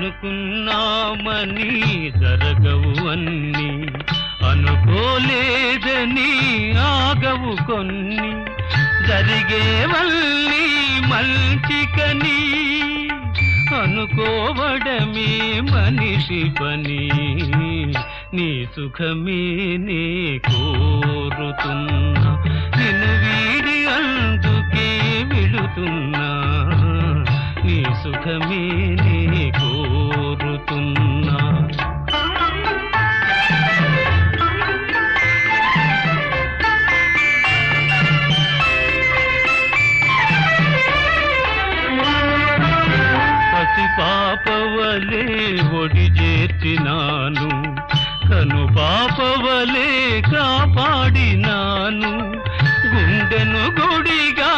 అనుకున్నామని జరగవు అన్ని, అనుకోలేదని ఆగవు కొన్ని, జరిగేవల్లి మంచికని అనుకోవడమే మనిషి పని. నీ సుఖమే నే కోరుతున్నా, నిన్ను వీడి అందుకే విడుతున్నా. నీ సుఖమే నే కోరుతున్నా. పాపవలే ఒడి చేర్చినాను, కను పాపవలే కాపాడినాను, గుండెను గుడిగా